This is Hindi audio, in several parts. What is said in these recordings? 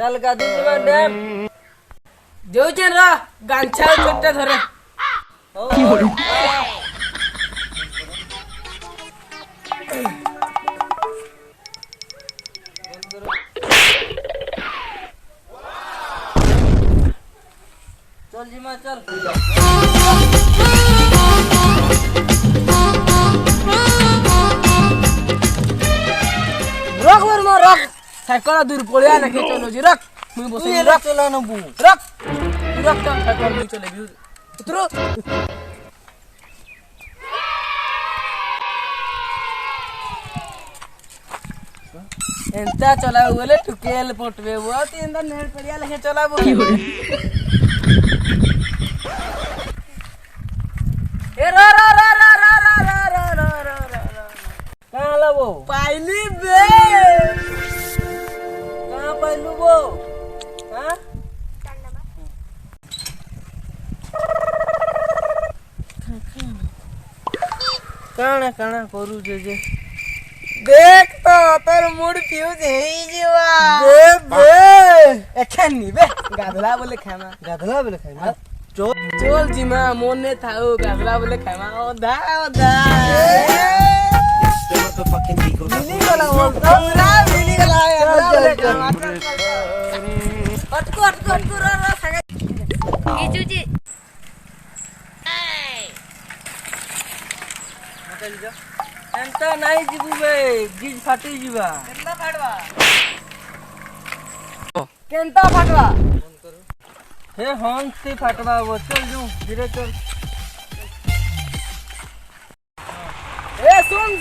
चल गादी जीवा डैम जो चल रहा गांछा छोटा धरे चल जीमा चल रख वर्मा रख साइकल दूर पड़िया ना चलो जी रख मुई बसे रख चला ना बू रख रख तो साइकल मुई चले भी उतरो एंता चला बोले टुकेल पटवे वो तीन दिन नेड़ पड़िया लेके चला बो ए रा रा रा रा रा रा रा रा रा रा कहां ला वो पाइली बे कहां पाइलू वो हां काना काना करू जे देख तो तोर मूड फ्यूज हेई जीवा बे बे एखनी बे गाधला बोले खामा चोल जीमा मोने थाओ गाधला बोले खामा ओधा ओधा मिली गला वो पूरा मिली गला अटको रा रा संगे गीजूजी मत जा एंता नहीं जीबू बे गीज फाटी जीवा केंता फाटवा फोन करू हे हॉर्न से फाटवा वो चल जू धीरे चल ए सुन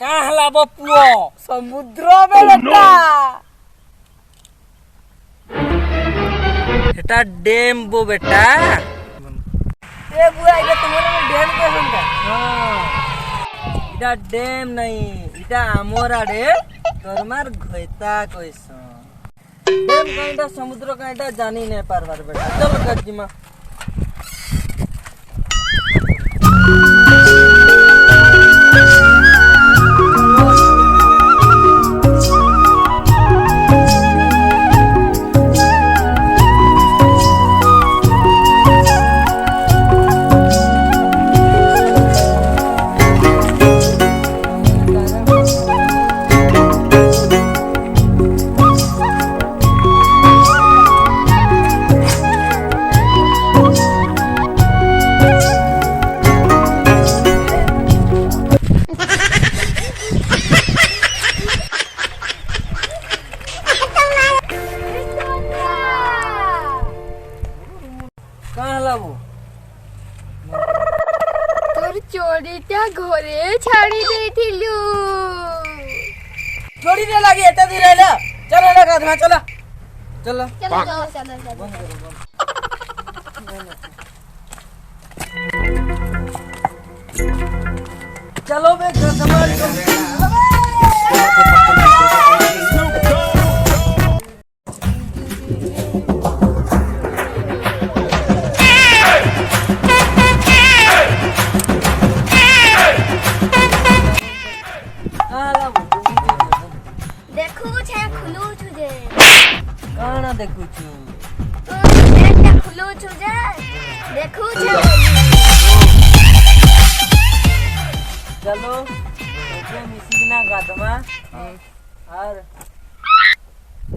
कहां हला बपुओ समुद्र में लटा एटा डैम बो बेटा ए बुआ इधर तुम्हारे में डैम के सुनता हां इटा डैम नहीं इटा आमोरा डैम तोरमार घोइता कइसो डैम काइटा समुद्र काइटा जानी नहीं पारबार बेटा चल गज्जिमा चोरीटा घरे छाड़ी देथिलु चोरी ने लागी एटा दी रहला चल ना गाधमा चल चलो बे गाधमा काना देखू छु एकटा खुलो छु जे देखू छे चलो ओके मिसिना गाधमा और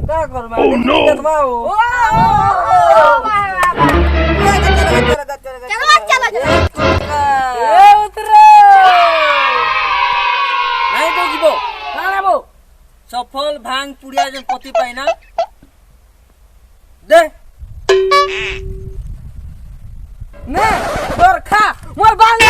का करबा गाधमा ओ चलो ए उतरे नहीं तो जीवो काना बो सफल भांग पुड़िया जे पति पाइना दे ने बरखा मोर बांग